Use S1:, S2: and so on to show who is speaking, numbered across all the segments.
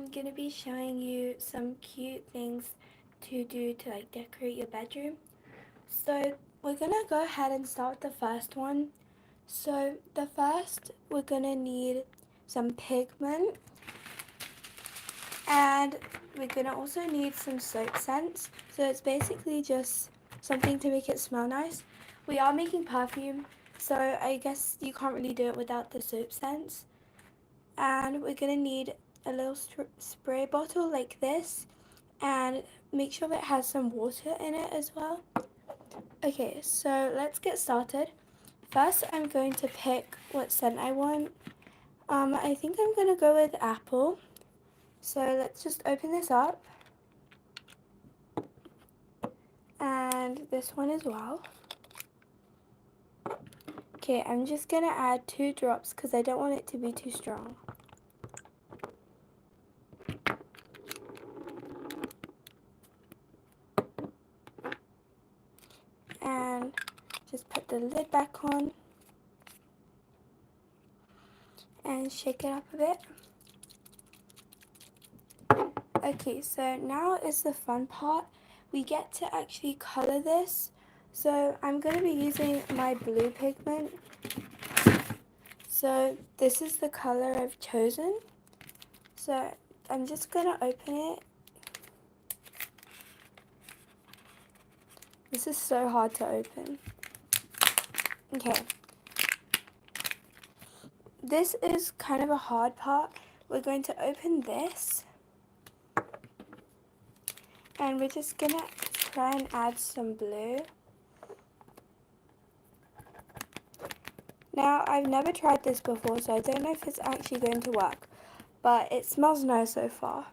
S1: gonna be showing you some cute things to do to like decorate your bedroom. So we're gonna go ahead and start with the first one. So the first, we're gonna need some pigment, and we're gonna also need some soap scents. So it's basically just something to make it smell nice. We are making perfume, so I guess you can't really do it without the soap scents. And we're gonna need a little spray bottle like this, and make sure it has some water in it as well. Okay, so let's get started. First, I'm going to pick what scent I want. I think I'm gonna go with apple. So let's just open this up, and this one as well. Okay, I'm just gonna add 2 drops because I don't want it to be too strong. And just put the lid back on and shake it up a bit. Okay, so now is the fun part. We get to actually color this. So I'm going to be using my blue pigment. So this is the color I've chosen. So I'm just going to open it. This is so hard to open. Okay. This is kind of a hard part. We're going to open this. And we're just going to try and add some blue. Now, I've never tried this before, so I don't know if it's actually going to work, but it smells nice so far.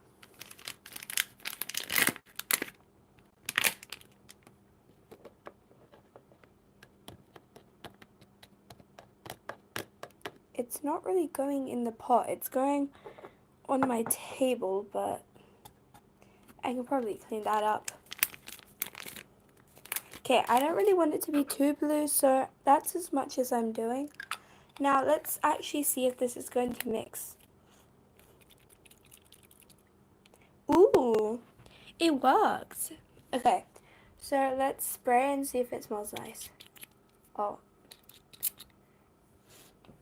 S1: It's not really going in the pot, it's going on my table, but I can probably clean that up. Okay, I don't really want it to be too blue, so that's as much as I'm doing. Now, let's actually see if this is going to mix. Ooh, it works. Okay, so let's spray and see if it smells nice.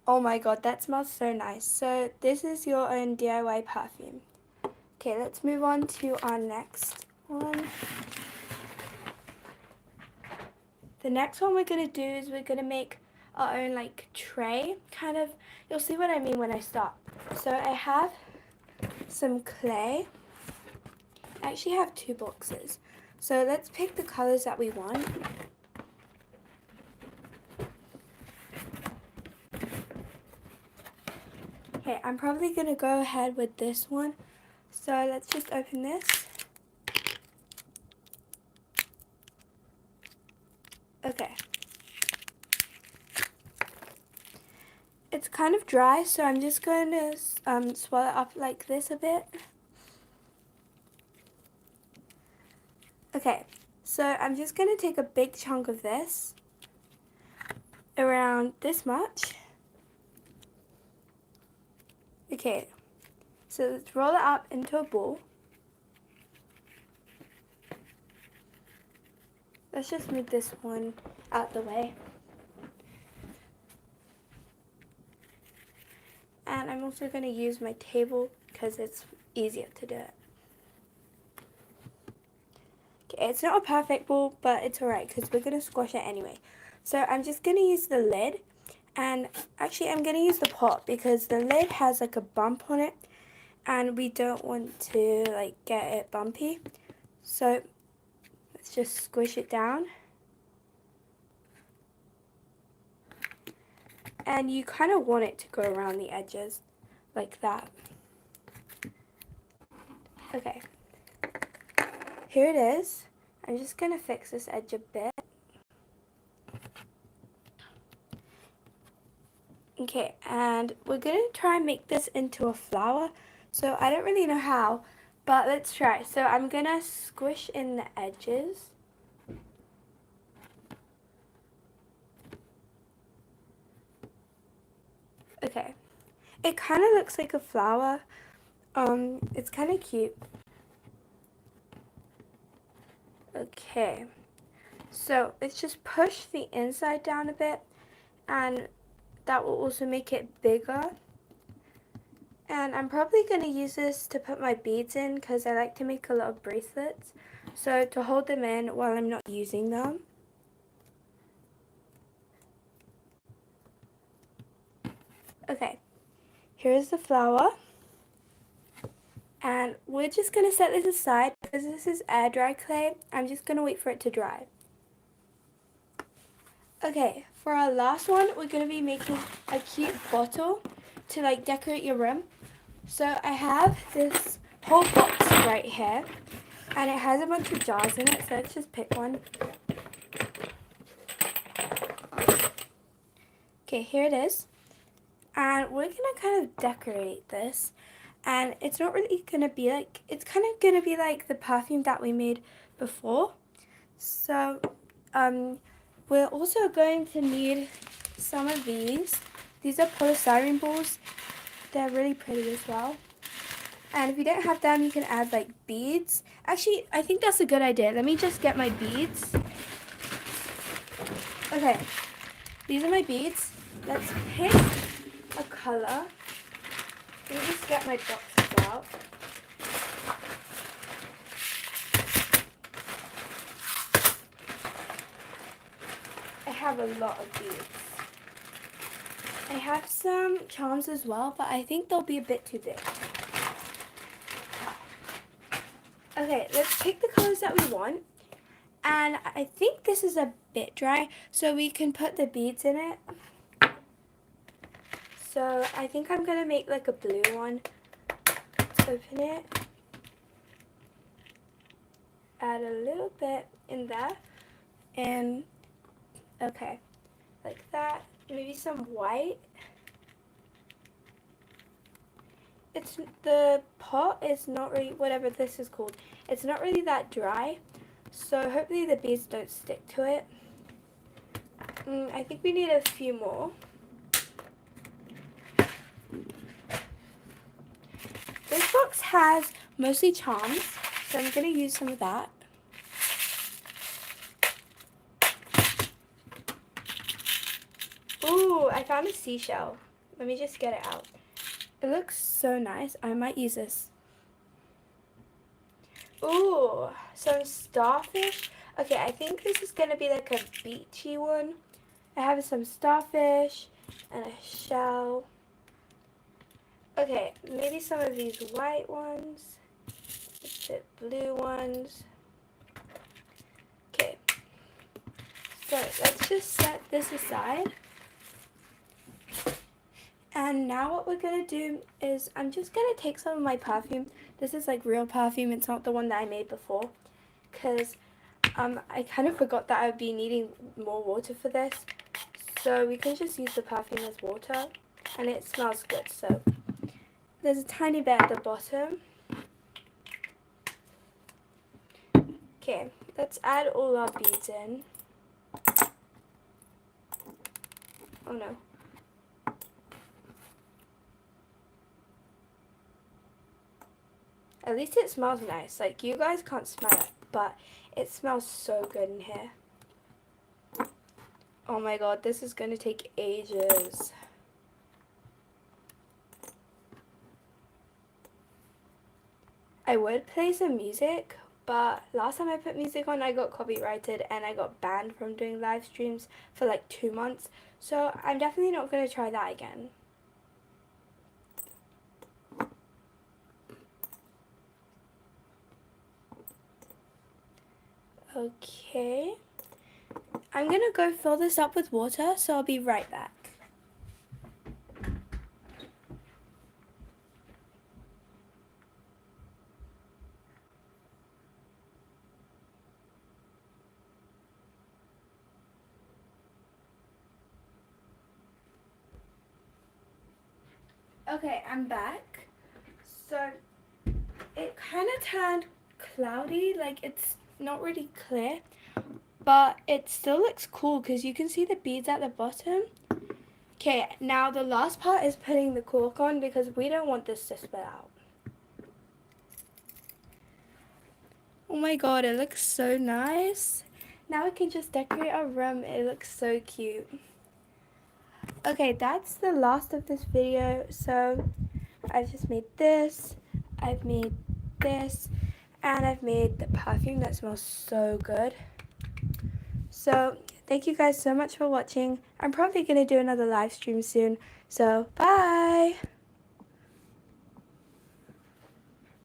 S1: Oh my god, that smells so nice. So this is your own DIY perfume. Okay, let's move on to our next one. The next one we're going to do is we're going to make our own like tray, kind of. You'll see what I mean when I start. So I have some clay. I actually have 2 boxes. So let's pick the colors that we want. Okay, I'm probably going to go ahead with this one. So let's just open this. Okay. It's kind of dry, so I'm just going to swirl it up like this a bit. Okay, so I'm just going to take a big chunk of this, around this much. Okay, so let's roll it up into a ball. Let's just move this one out the way. And I'm also going to use my table because it's easier to do it. Okay, it's not a perfect ball, but it's alright because we're going to squash it anyway. So I'm just going to use the lid, and actually I'm going to use the pot because the lid has like a bump on it and we don't want to like get it bumpy. So let's just squish it down. And you kind of want it to go around the edges like that. Okay, here it is. I'm just going to fix this edge a bit. Okay, and we're going to try and make this into a flower. So I don't really know how, but let's try. So I'm going to squish in the edges. Okay, it kind of looks like a flower. It's kind of cute. Okay, so let's just push the inside down a bit, and that will also make it bigger. And I'm probably going to use this to put my beads in because I like to make a lot of bracelets. So to hold them in while I'm not using them. Okay, here's the flower. And we're just going to set this aside because this is air dry clay. I'm just going to wait for it to dry. Okay, for our last one, we're going to be making a cute bottle to like decorate your room. So I have this whole box right here, and it has a bunch of jars in it, so let's just pick one. Okay, here it is. And we're gonna kind of decorate this, and it's not really gonna be like, it's kind of gonna be like the perfume that we made before. So we're also going to need some of these. These are polystyrene balls. They're really pretty as well. And if you don't have them, you can add like beads. Actually, I think that's a good idea. Let me just get my beads. Okay, these are my beads. Let's pick a color. Let me just get my boxes out. I have a lot of beads. I have some charms as well, but I think they'll be a bit too big. Okay, let's pick the colors that we want. And I think this is a bit dry, so we can put the beads in it. So I think I'm going to make like a blue one. Let's open it. Add a little bit in there. And okay, like that. Maybe some white. The pot is not really, whatever this is called, it's not really that dry. So hopefully the beads don't stick to it. I think we need a few more. This box has mostly charms, so I'm going to use some of that. Ooh, I found a seashell. Let me just get it out. It looks so nice. I might use this. Ooh, some starfish. Okay, I think this is going to be like a beachy one. I have some starfish and a shell. Okay, maybe some of these white ones, the blue ones. Okay, so let's just set this aside. And now what we're going to do is I'm just going to take some of my perfume. This is like real perfume, it's not the one that I made before. Because I kind of forgot that I would be needing more water for this. So we can just use the perfume as water. And it smells good, so. There's a tiny bit at the bottom. Okay, let's add all our beads in. Oh no. At least it smells nice. Like, you guys can't smell it, but it smells so good in here. Oh my god, this is going to take ages. I would play some music, but last time I put music on, I got copyrighted and I got banned from doing live streams for like 2 months. So I'm definitely not going to try that again. Okay, I'm gonna go fill this up with water, so I'll be right back. Okay, I'm back. So it kind of turned cloudy, like it's not really clear, but it still looks cool because you can see the beads at the bottom. Okay, now the last part is putting the cork on because we don't want this to spill out. Oh my god, it looks so nice. Now we can just decorate our room. It looks so cute. Okay, that's the last of this video. So I've just made this, I've made this, and I've made the perfume that smells so good. So thank you guys so much for watching. I'm probably going to do another live stream soon. So bye!